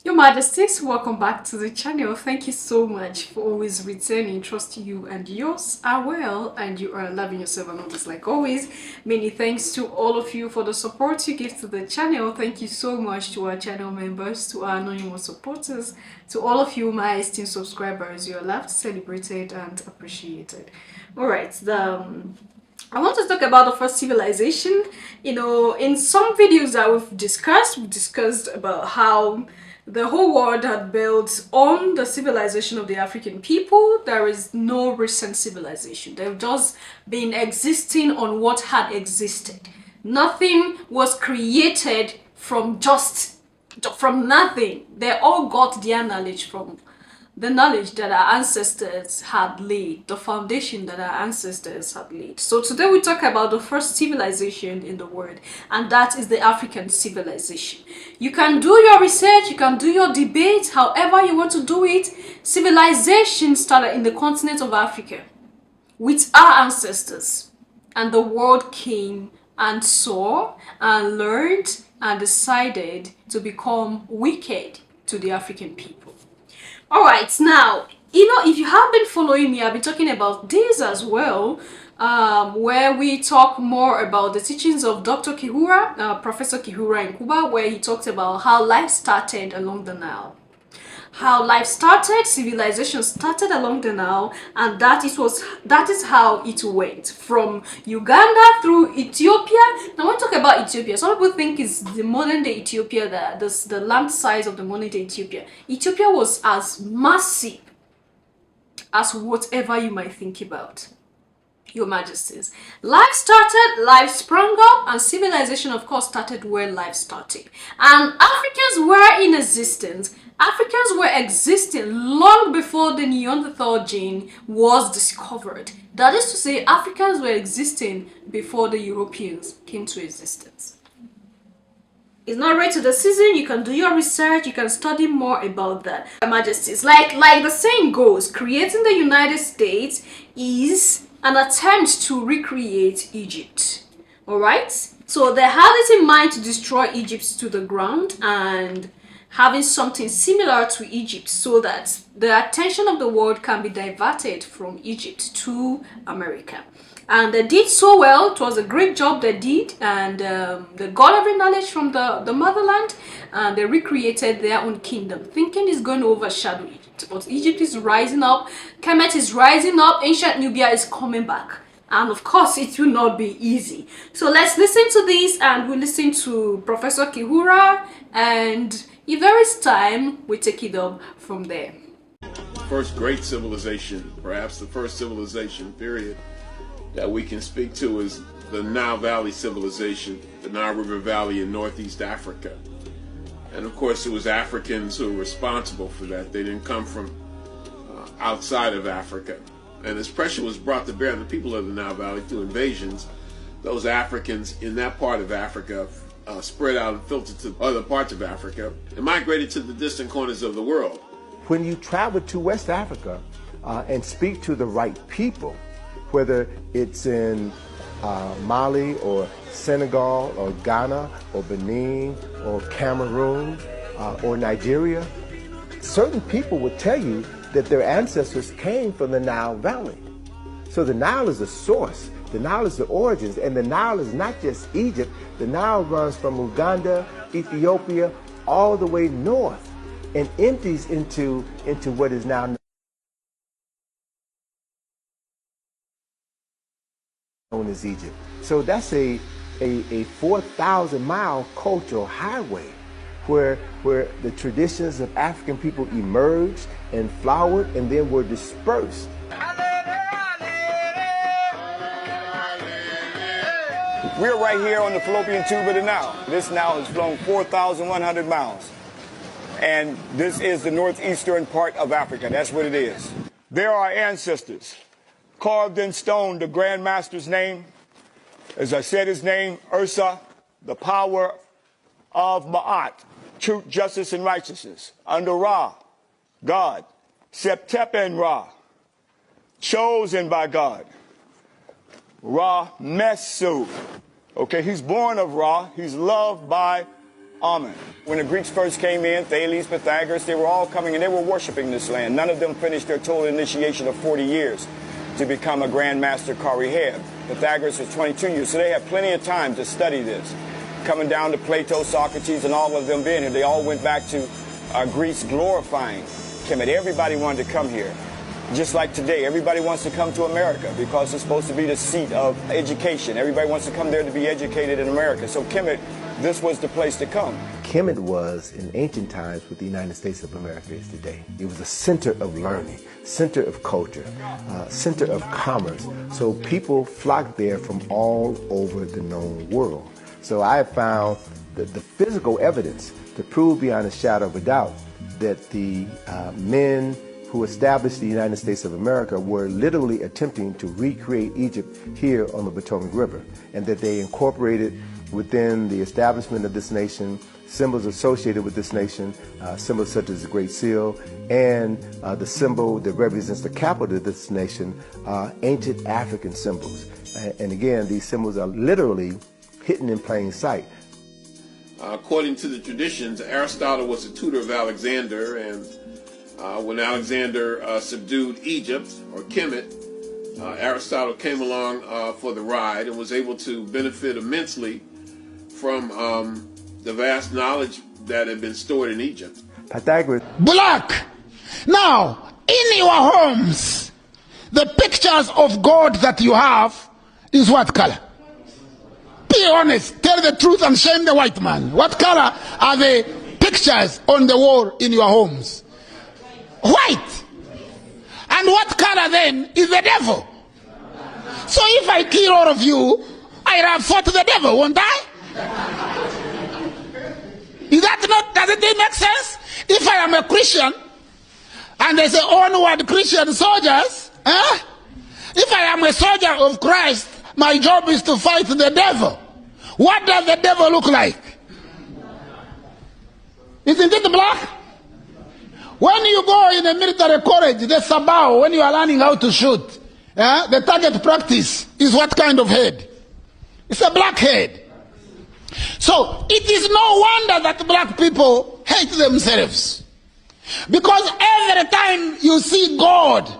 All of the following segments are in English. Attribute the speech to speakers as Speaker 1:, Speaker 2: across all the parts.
Speaker 1: Your Majesties, welcome back to the channel. Thank you so much for always returning. Trust you and yours are well and you are loving yourself and others like always. Many thanks to all of you for the support you give to the channel. Thank you so much to our channel members, to our anonymous supporters, to all of you, my esteemed subscribers. You are loved, celebrated, and appreciated. Alright, I want to talk about the first civilization. In some videos that we've discussed about how the whole world had built on the civilization of the African people. There is no recent civilization. They've just been existing on what had existed. Nothing was created from nothing. They all got their knowledge from the knowledge that our ancestors had laid, the foundation that our ancestors had laid. So today we talk about the first civilization in the world, and that is the African civilization. You can do your research, you can do your debate, however you want to do it. Civilization started in the continent of Africa with our ancestors, and the world came and saw and learned and decided to become wicked to the African people. Alright, now, if you have been following me, I've been talking about this as well, where we talk more about the teachings of Dr. Kihura, Professor Kihura in Cuba, where he talked about how life started along the Nile. How life started, civilization started along the Nile, and that is how it went from Uganda through Ethiopia. Now, when we talk about Ethiopia, some people think it's the modern day Ethiopia, the land size of the modern day Ethiopia. Ethiopia was as massive as whatever you might think about. Your Majesties. Life started, life sprung up, and civilization, of course, started where life started. And Africans were in existence. Africans were existing long before the Neanderthal gene was discovered. That is to say, Africans were existing before the Europeans came to existence. It's not right to the season. You can do your research, you can study more about that. Your Majesties, like the saying goes, creating the United States is an attempt to recreate Egypt. Alright? So they had it in mind to destroy Egypt to the ground and having something similar to Egypt so that the attention of the world can be diverted from Egypt to America. And they did so well. It was a great job they did, and they got every knowledge from the motherland, and they recreated their own kingdom, thinking it's going to overshadow Egypt. But Egypt is rising up, Kemet is rising up, ancient Nubia is coming back. And of course, it will not be easy. So let's listen to this, and we'll listen to Professor Kihura, and if there is time, we take it up from there.
Speaker 2: First great civilization, perhaps the first civilization, period, that we can speak to is the Nile Valley civilization, the Nile River Valley in Northeast Africa. And of course, it was Africans who were responsible for that. They didn't come from outside of Africa. And as pressure was brought to bear on the people of the Nile Valley through invasions, those Africans in that part of Africa spread out and filtered to other parts of Africa and migrated to the distant corners of the world.
Speaker 3: When you travel to West Africa and speak to the right people, whether it's in Mali or Senegal or Ghana or Benin or Cameroon or Nigeria, certain people would tell you that their ancestors came from the Nile Valley. So the Nile is a source. The Nile is the origins, and the Nile is not just Egypt. The Nile runs from Uganda, Ethiopia, all the way north and empties into what is now known as Egypt. So that's a 4,000-mile cultural highway where the traditions of African people emerged and flowered and then were dispersed.
Speaker 4: We're right here on the fallopian tube of the Nile. This Nile has flown 4,100 miles. And this is the northeastern part of Africa. That's what it is. There are ancestors carved in stone, the Grand Master's name. As I said, his name, Ursa, the power of Ma'at, truth, justice, and righteousness. Under Ra, God. Septepen Ra, chosen by God. Ra Mesu. Okay, he's born of Ra. He's loved by Amen. When the Greeks first came in, Thales, Pythagoras, they were all coming and they were worshiping this land. None of them finished their total initiation of 40 years to become a Grand Master Kari head. Pythagoras was 22 years, so they had plenty of time to study this. Coming down to Plato, Socrates, and all of them being here, they all went back to Greece glorifying Kemet. Everybody wanted to come here. Just like today, everybody wants to come to America because it's supposed to be the seat of education. Everybody wants to come there to be educated in America. So Kemet, this was the place to come.
Speaker 3: Kemet was, in ancient times, what the United States of America is today. It was a center of learning, center of culture, center of commerce. So people flocked there from all over the known world. So I have found the physical evidence to prove beyond a shadow of a doubt that the men who established the United States of America were literally attempting to recreate Egypt here on the Potomac River, and that they incorporated within the establishment of this nation symbols associated with this nation, symbols such as the Great Seal, and the symbol that represents the capital of this nation, ancient African symbols. And again, these symbols are literally hidden in plain sight.
Speaker 2: According to the traditions, Aristotle was a tutor of Alexander, and when Alexander subdued Egypt, or Kemet, Aristotle came along for the ride and was able to benefit immensely from the vast knowledge that had been stored in Egypt.
Speaker 3: Pythagoras.
Speaker 5: Black. Now, in your homes, the pictures of God that you have is what color? Be honest, tell the truth and shame the white man. What color are the pictures on the wall in your homes? White. And what color then is the devil? So if I kill all of you, I have fought the devil, won't I? Is that not, does it make sense? If I am a Christian, and they say onward Christian soldiers, if I am a soldier of Christ, my job is to fight the devil. What does the devil look like? Isn't it black? When you go in a military college, the sabao, when you are learning how to shoot, the target practice is what kind of head? It's a black head. So it is no wonder that black people hate themselves. Because every time you see God,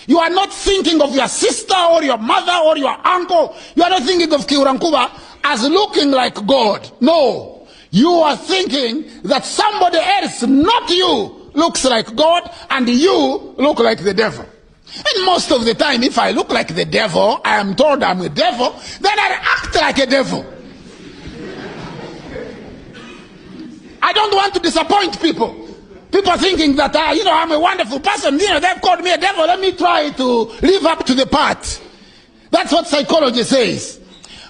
Speaker 5: you are not thinking of your sister or your mother or your uncle. You are not thinking of Kiurankuba as looking like God. No. You are thinking that somebody else, not you, looks like God, and you look like the devil. And most of the time, if I look like the devil, I am told I'm a devil, then I act like a devil. I don't want to disappoint people. People thinking that, I'm a wonderful person. They've called me a devil. Let me try to live up to the part. That's what psychology says.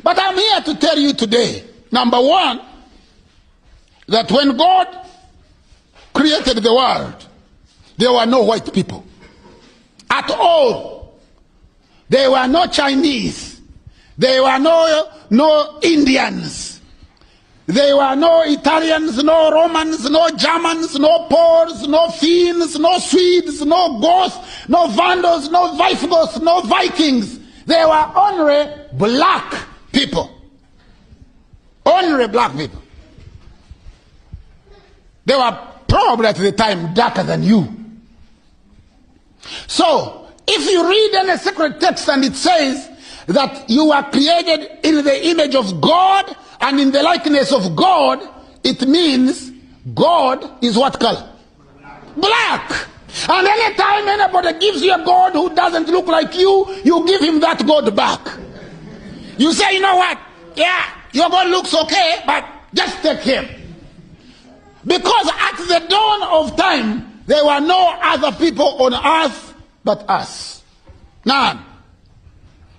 Speaker 5: But I'm here to tell you today, number one, that when God created the world, there were no white people at all. There were no Chinese. There were no Indians. There were no Italians, no Romans, no Germans, no Poles, no Finns, no Swedes, no Goths, no Vandals, no Visigoths, no Vikings. There were only black people. Only black people. They were probably at the time darker than you. So, if you read any sacred text and it says that you were created in the image of God and in the likeness of God, it means God is what color? Black. And anytime anybody gives you a God who doesn't look like you, you give him that God back. You say, you know what? Yeah, your God looks okay, but just take him. Because at the dawn of time, there were no other people on earth but us. None.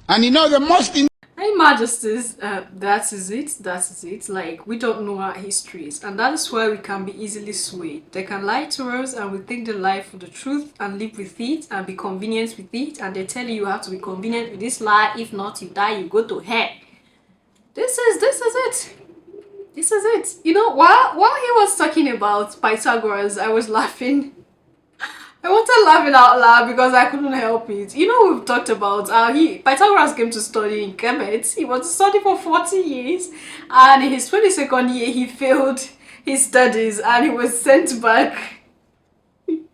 Speaker 5: And the most...
Speaker 1: Hey, Majesties, that is it. Like, we don't know our histories, and that is why we can be easily swayed. They can lie to us, and we think they lie for the truth and live with it and be convenient with it, and they tell you have to be convenient with this lie. If not, you die, you go to hell. This is it. This is it. While he was talking about Pythagoras, I was laughing. I wanted laughing out loud because I couldn't help it. We've talked about how Pythagoras came to study in Kemet. He was to study for 40 years, and in his 22nd year, he failed his studies and he was sent back.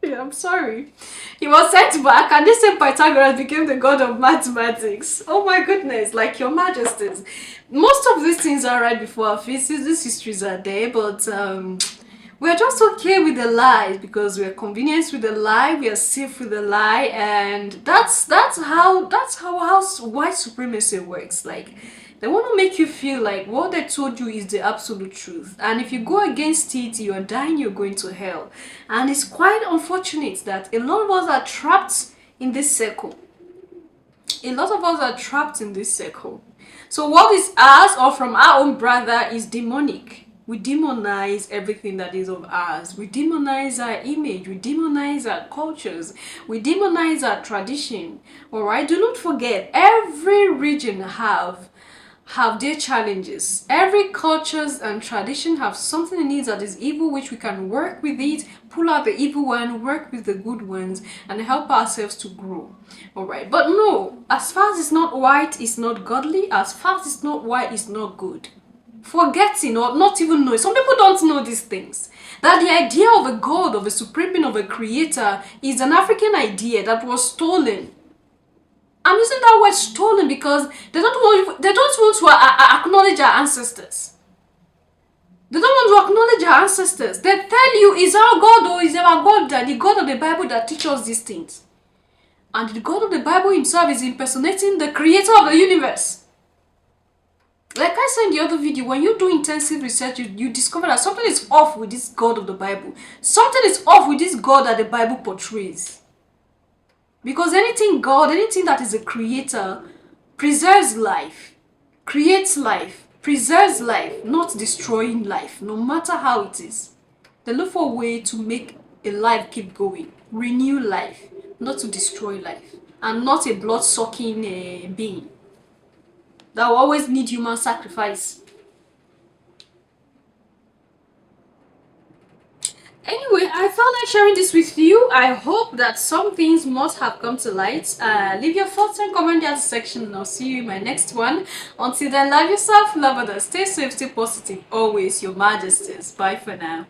Speaker 1: Yeah, I'm sorry. He was sent back, and this same Pythagoras became the god of mathematics. Oh my goodness, like your majesties. Most of these things are right before our faces, these histories are there, but we're just okay with the lie because we're convenienced with the lie, we are safe with the lie, and that's how white supremacy works. Like, they want to make you feel like what they told you is the absolute truth, and if you go against it, you're dying, you're going to hell. And it's quite unfortunate that a lot of us are trapped in this circle. A lot of us are trapped in this circle. So what is ours or from our own brother is demonic. We demonize everything that is of ours. We demonize our image. We demonize our cultures. We demonize our tradition. Alright, do not forget, every region have their challenges. Every cultures and tradition have something in it that is evil, which we can work with it, pull out the evil one, work with the good ones, and help ourselves to grow. Alright, but no, as far as it's not white, it's not godly. As far as it's not white, it's not good. Forgetting or not even knowing. Some people don't know these things. That the idea of a god, of a supreme being, of a creator is an African idea that was stolen. I'm using that word stolen because they don't want to acknowledge our ancestors. They don't want to acknowledge our ancestors. They tell you it's our God or it's our God, the God of the Bible that teaches us these things. And the God of the Bible himself is impersonating the creator of the universe. Like I said in the other video, when you do intensive research, you discover that something is off with this God of the Bible. Something is off with this God that the Bible portrays. Because anything God, anything that is a creator, preserves life, creates life, preserves life, not destroying life, no matter how it is. They look for a way to make a life keep going, renew life, not to destroy life, and not a blood-sucking being that will always need human sacrifice. Anyway, I felt like sharing this with you. I hope that some things must have come to light. Leave your thoughts and comment down the section, and I'll see you in my next one. Until then, love yourself, love others, stay safe, stay positive. Always your majesties. Bye for now.